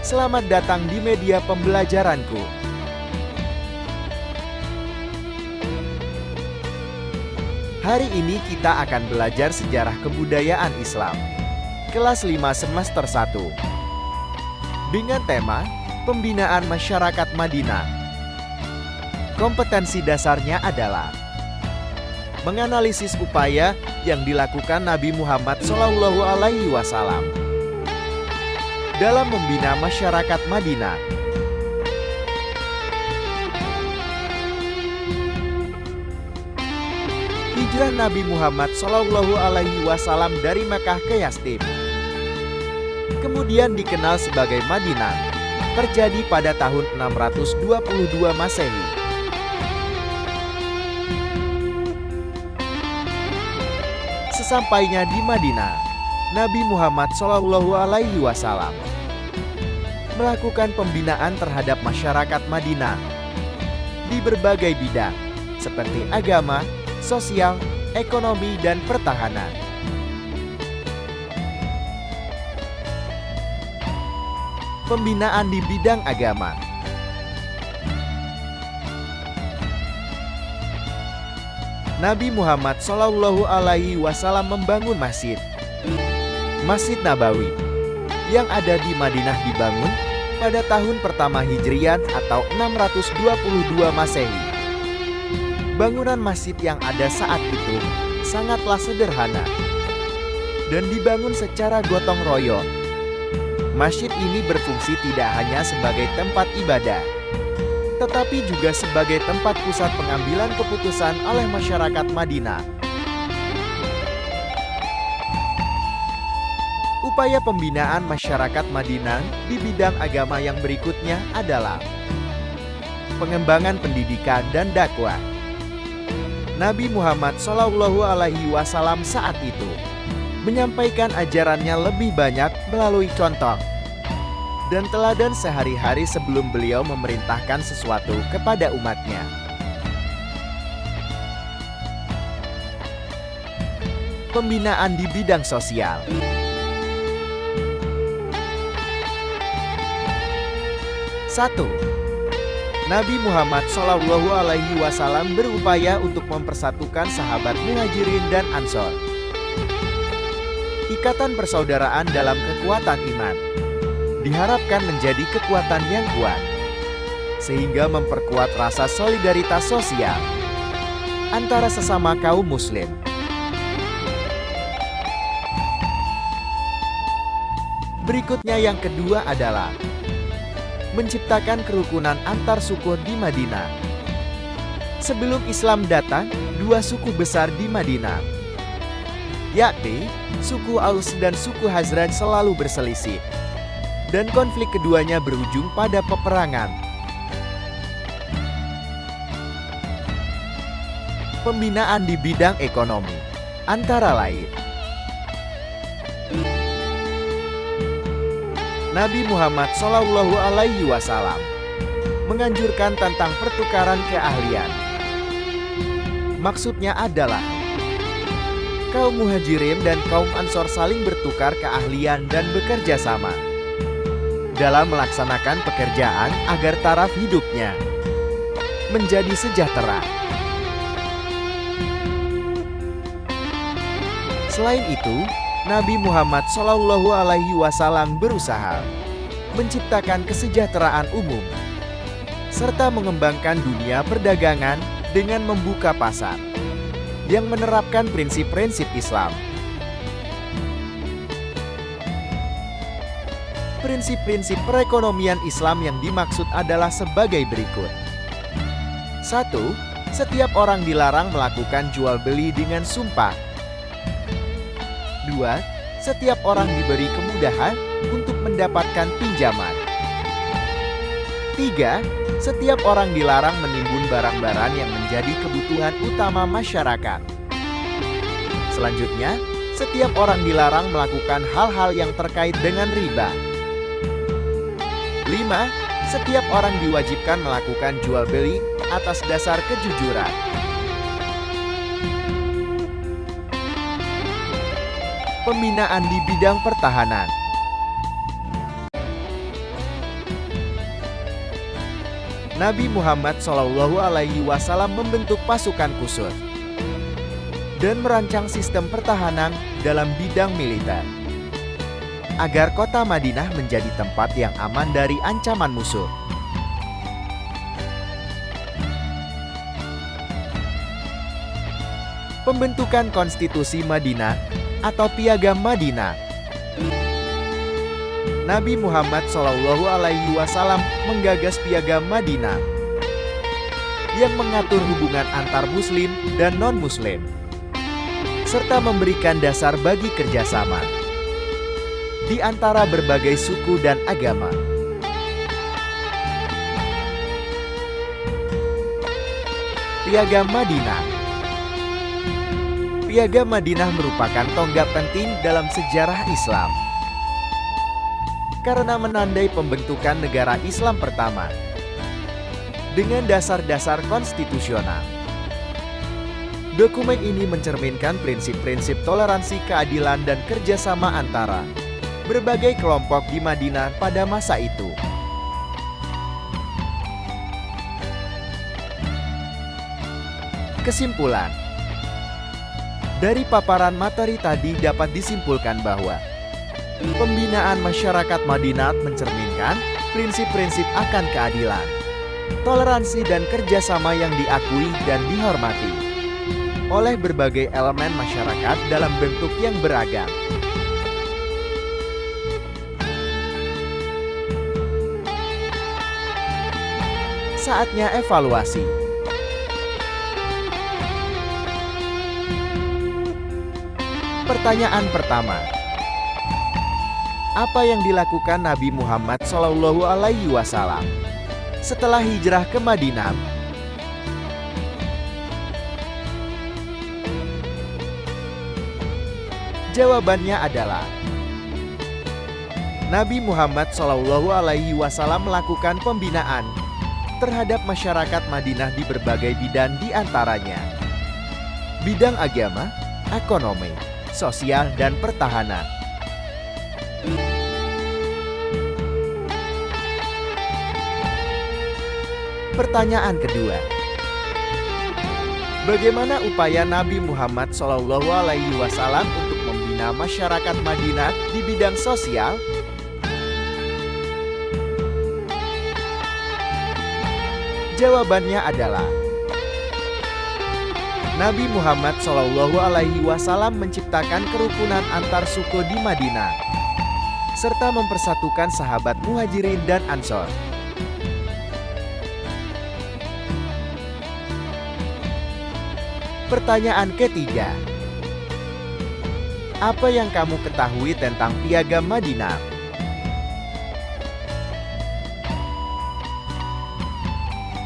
Selamat datang di media pembelajaranku. Hari ini kita akan belajar sejarah kebudayaan Islam. Kelas 5 semester 1. Dengan tema Pembinaan Masyarakat Madinah. Kompetensi dasarnya adalah menganalisis upaya yang dilakukan Nabi Muhammad SAW dalam membina masyarakat Madinah. Hijrah Nabi Muhammad SAW dari Mekah ke Yastrib, kemudian dikenal sebagai Madinah, terjadi pada tahun 622 Masehi. Sesampainya di Madinah, Nabi Muhammad SAW melakukan pembinaan terhadap masyarakat Madinah di berbagai bidang seperti agama, sosial, ekonomi, dan pertahanan. Pembinaan di bidang agama. Nabi Muhammad SAW membangun Masjid Nabawi yang ada di Madinah dibangun pada tahun pertama Hijriah atau 622 Masehi. Bangunan masjid yang ada saat itu sangatlah sederhana dan dibangun secara gotong royong. Masjid ini berfungsi tidak hanya sebagai tempat ibadah, tetapi juga sebagai tempat pusat pengambilan keputusan oleh masyarakat Madinah. Upaya pembinaan masyarakat Madinah di bidang agama yang berikutnya adalah pengembangan pendidikan dan dakwah. Nabi Muhammad SAW saat itu menyampaikan ajarannya lebih banyak melalui contoh dan teladan sehari-hari sebelum beliau memerintahkan sesuatu kepada umatnya. Pembinaan di bidang sosial. Satu, Nabi Muhammad SAW berupaya untuk mempersatukan sahabat Muhajirin dan Ansor. Ikatan persaudaraan dalam kekuatan iman diharapkan menjadi kekuatan yang kuat, sehingga memperkuat rasa solidaritas sosial antara sesama kaum muslim. Berikutnya yang kedua adalah menciptakan kerukunan antar suku di Madinah. Sebelum Islam datang, dua suku besar di Madinah, yakni suku Aus dan suku Khazraj, selalu berselisih, dan konflik keduanya berujung pada peperangan. Pembinaan di bidang ekonomi, antara lain Nabi Muhammad SAW menganjurkan tentang pertukaran keahlian. Maksudnya adalah kaum Muhajirin dan kaum Ansor saling bertukar keahlian dan bekerja sama dalam melaksanakan pekerjaan agar taraf hidupnya menjadi sejahtera. Selain itu, Nabi Muhammad SAW berusaha menciptakan kesejahteraan umum serta mengembangkan dunia perdagangan dengan membuka pasar yang menerapkan prinsip-prinsip Islam. Prinsip-prinsip perekonomian Islam yang dimaksud adalah sebagai berikut. 1. Setiap orang dilarang melakukan jual beli dengan sumpah. 2. Setiap orang diberi kemudahan untuk mendapatkan pinjaman. 3. Setiap orang dilarang menimbun barang-barang yang menjadi kebutuhan utama masyarakat. Selanjutnya, setiap orang dilarang melakukan hal-hal yang terkait dengan riba. 5. Setiap orang diwajibkan melakukan jual beli atas dasar kejujuran. Pembinaan di bidang pertahanan. Nabi Muhammad SAW membentuk pasukan khusus dan merancang sistem pertahanan dalam bidang militer agar kota Madinah menjadi tempat yang aman dari ancaman musuh. Pembentukan Konstitusi Madinah atau Piagam Madinah. Nabi Muhammad SAW menggagas Piagam Madinah yang mengatur hubungan antar Muslim dan non-Muslim, serta memberikan dasar bagi kerjasama di antara berbagai suku dan agama. Piagam Madinah. Piagam Madinah merupakan tonggak penting dalam sejarah Islam karena menandai pembentukan negara Islam pertama dengan dasar-dasar konstitusional. Dokumen ini mencerminkan prinsip-prinsip toleransi, keadilan, dan kerjasama antara berbagai kelompok di Madinah pada masa itu. Kesimpulan. Dari paparan materi tadi dapat disimpulkan bahwa pembinaan masyarakat Madinah mencerminkan prinsip-prinsip akan keadilan, toleransi, dan kerjasama yang diakui dan dihormati oleh berbagai elemen masyarakat dalam bentuk yang beragam. Saatnya evaluasi. Pertanyaan pertama. Apa yang dilakukan Nabi Muhammad SAW setelah hijrah ke Madinah? Jawabannya adalah Nabi Muhammad SAW melakukan pembinaan terhadap masyarakat Madinah di berbagai bidang, di antaranya bidang agama, ekonomi, sosial, dan pertahanan. Pertanyaan kedua. Bagaimana upaya Nabi Muhammad SAW untuk membina masyarakat Madinah di bidang sosial? Jawabannya adalah Nabi Muhammad SAW menciptakan kerukunan antar suku di Madinah, serta mempersatukan sahabat Muhajirin dan Ansor. Pertanyaan ketiga. Apa yang kamu ketahui tentang Piagam Madinah?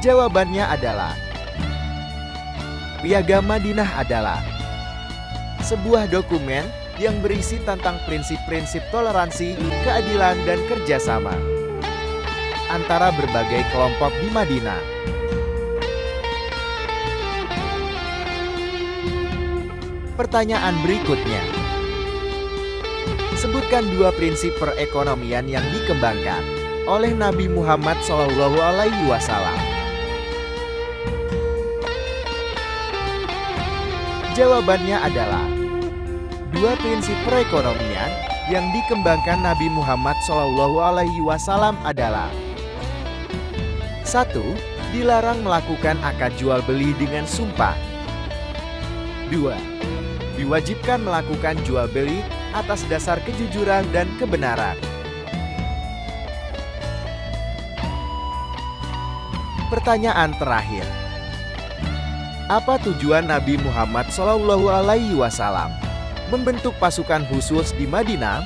Jawabannya adalah Piagam Madinah adalah sebuah dokumen yang berisi tentang prinsip-prinsip toleransi, keadilan, dan kerjasama antara berbagai kelompok di Madinah. Pertanyaan berikutnya. Sebutkan dua prinsip perekonomian yang dikembangkan oleh Nabi Muhammad SAW. Jawabannya adalah dua prinsip perekonomian yang dikembangkan Nabi Muhammad SAW adalah 1. Dilarang melakukan akad jual beli dengan sumpah. 2. Diwajibkan melakukan jual beli atas dasar kejujuran dan kebenaran. Pertanyaan terakhir. Apa tujuan Nabi Muhammad SAW membentuk pasukan khusus di Madinah?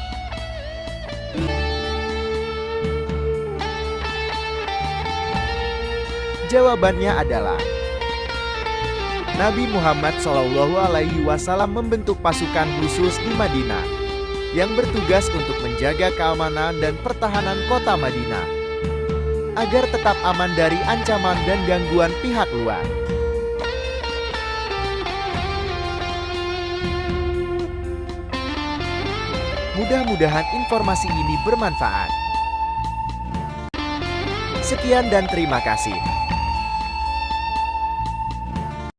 Jawabannya adalah Nabi Muhammad SAW membentuk pasukan khusus di Madinah yang bertugas untuk menjaga keamanan dan pertahanan kota Madinah agar tetap aman dari ancaman dan gangguan pihak luar. Mudah-mudahan informasi ini bermanfaat. Sekian dan terima kasih.